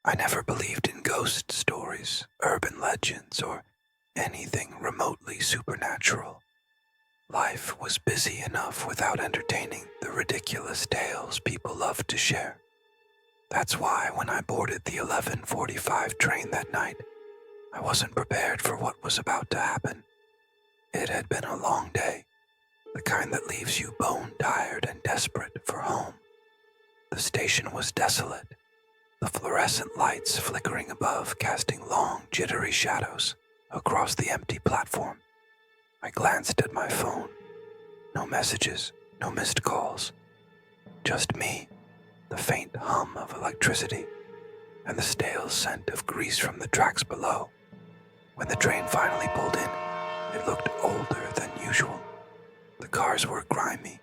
I never believed in ghost stories, urban legends, or anything remotely supernatural. Life was busy enough without entertaining the ridiculous tales people love to share. That's why when I boarded the 11:45 train that night, I wasn't prepared for what was about to happen. It had been a long day, the kind that leaves you bone-tired and desperate for home. The station was desolate, the fluorescent lights flickering above casting long, jittery shadows across the empty platform. I glanced at my phone. No messages, no missed calls. Just me, the faint hum of electricity, and the stale scent of grease from the tracks below. When the train finally pulled in, it looked older than usual. The cars were grimy,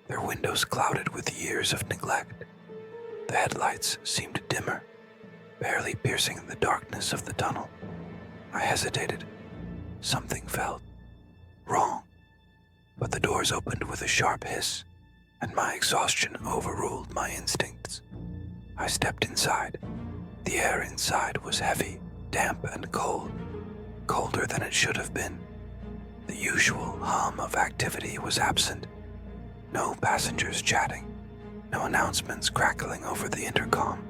their windows clouded with years of neglect. The headlights seemed dimmer, barely piercing the darkness of the tunnel. I hesitated. Something felt wrong. But the doors opened with a sharp hiss, and my exhaustion overruled my instincts. I stepped inside. The air inside was heavy, damp, and cold, colder than it should have been. The usual hum of activity was absent. No passengers chatting, no announcements crackling over the intercom.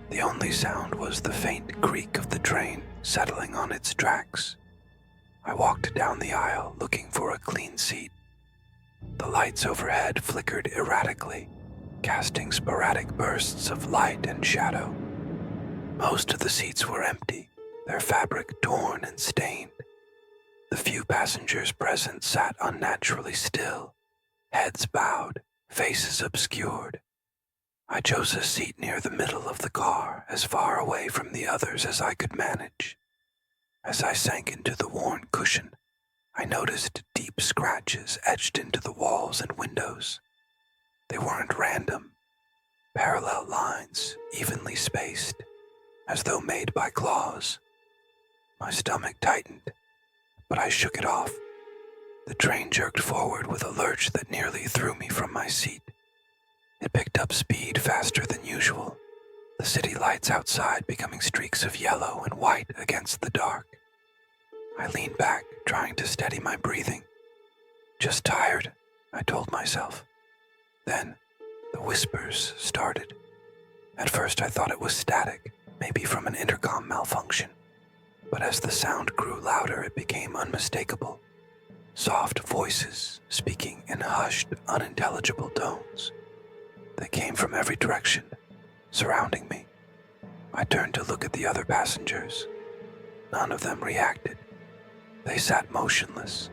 The only sound was the faint creak of the train settling on its tracks. I walked down the aisle looking for a clean seat. The lights overhead flickered erratically, casting sporadic bursts of light and shadow. Most of the seats were empty, their fabric torn and stained. The few passengers present sat unnaturally still, heads bowed, faces obscured. I chose a seat near the middle of the car, as far away from the others as I could manage. As I sank into the worn cushion, I noticed deep scratches etched into the walls and windows. They weren't random. Parallel lines, evenly spaced, as though made by claws. My stomach tightened, but I shook it off. The train jerked forward with a lurch that nearly threw me from my seat. It picked up speed faster than usual, the city lights outside becoming streaks of yellow and white against the dark. I leaned back, trying to steady my breathing. Just tired, I told myself. Then, the whispers started. At first I thought it was static, maybe from an intercom malfunction. But as the sound grew louder, it became unmistakable. Soft voices speaking in hushed, unintelligible tones. They came from every direction, surrounding me. I turned to look at the other passengers. None of them reacted. They sat motionless,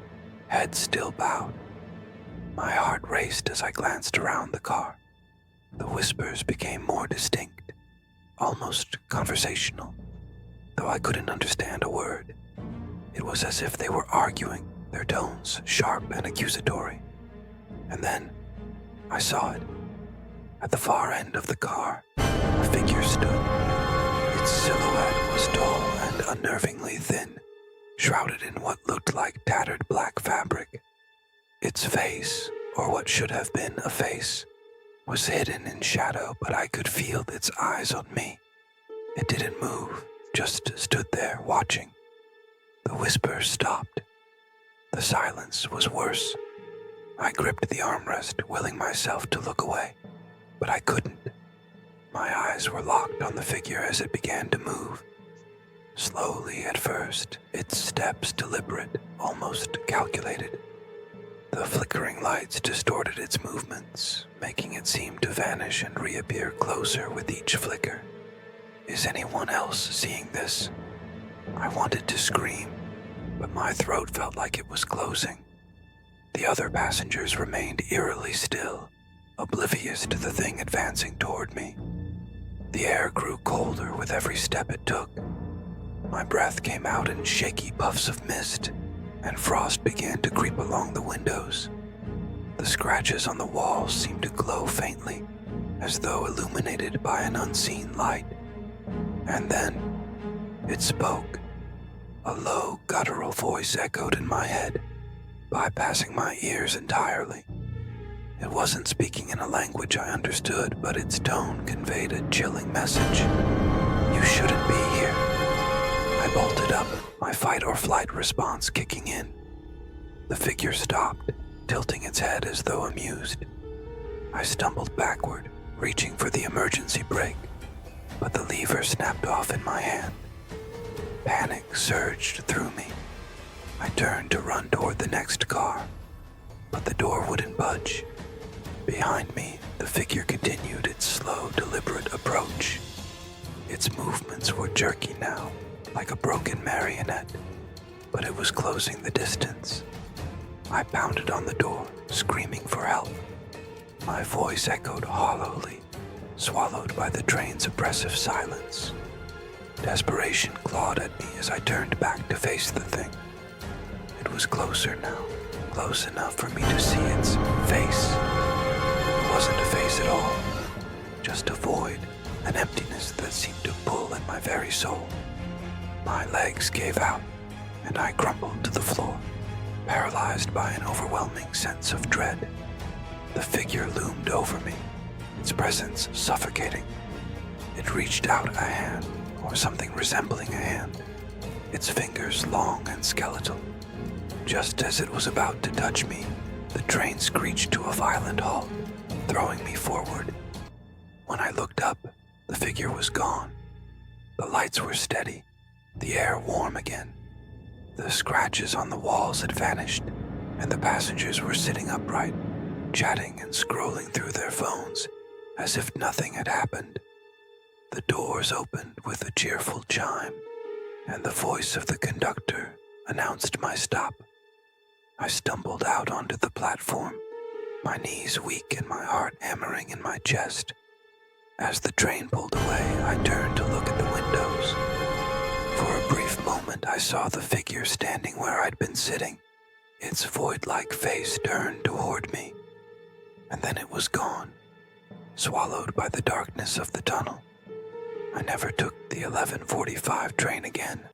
heads still bowed. My heart raced as I glanced around the car. The whispers became more distinct, almost conversational, though I couldn't understand a word. It was as if they were arguing, their tones sharp and accusatory. And then, I saw it. At the far end of the car, a figure stood. Its silhouette was tall and unnervingly thin, shrouded in what looked like tattered black fabric. Its face, or what should have been a face, was hidden in shadow, but I could feel its eyes on me. It didn't move, just stood there watching. The whispers stopped. The silence was worse. I gripped the armrest, willing myself to look away, but I couldn't. My eyes were locked on the figure as it began to move. Slowly at first, its steps deliberate, almost calculated. The flickering lights distorted its movements, making it seem to vanish and reappear closer with each flicker. Is anyone else seeing this? I wanted to scream, but my throat felt like it was closing. The other passengers remained eerily still, oblivious to the thing advancing toward me. The air grew colder with every step it took. My breath came out in shaky puffs of mist, and frost began to creep along the windows. The scratches on the walls seemed to glow faintly, as though illuminated by an unseen light. And then, it spoke. A low, guttural voice echoed in my head, bypassing my ears entirely. It wasn't speaking in a language I understood, but its tone conveyed a chilling message. You shouldn't be here. I bolted up, my fight or flight response kicking in. The figure stopped, tilting its head as though amused. I stumbled backward, reaching for the emergency brake, but the lever snapped off in my hand. Panic surged through me. I turned to run toward the next car, but the door wouldn't budge. Behind me, the figure continued its slow, deliberate approach. Its movements were jerky now, like a broken marionette, but it was closing the distance. I pounded on the door, screaming for help. My voice echoed hollowly, swallowed by the train's oppressive silence. Desperation clawed at me as I turned back to face the thing. It was closer now, close enough for me to see its face. It wasn't a face at all, just a void, an emptiness that seemed to pull at my very soul. My legs gave out, and I crumbled to the floor, paralyzed by an overwhelming sense of dread. The figure loomed over me, its presence suffocating. It reached out a hand, or something resembling a hand, its fingers long and skeletal. Just as it was about to touch me, the train screeched to a violent halt, throwing me forward. When I looked up, the figure was gone. The lights were steady, the air warm again. The scratches on the walls had vanished, and the passengers were sitting upright, chatting and scrolling through their phones as if nothing had happened. The doors opened with a cheerful chime, and the voice of the conductor announced my stop. I stumbled out onto the platform, my knees weak and my heart hammering in my chest. As the train pulled away, I turned to look at the windows. For a brief moment, I saw the figure standing where I'd been sitting, its void-like face turned toward me. And then it was gone, swallowed by the darkness of the tunnel. I never took the 11:45 train again.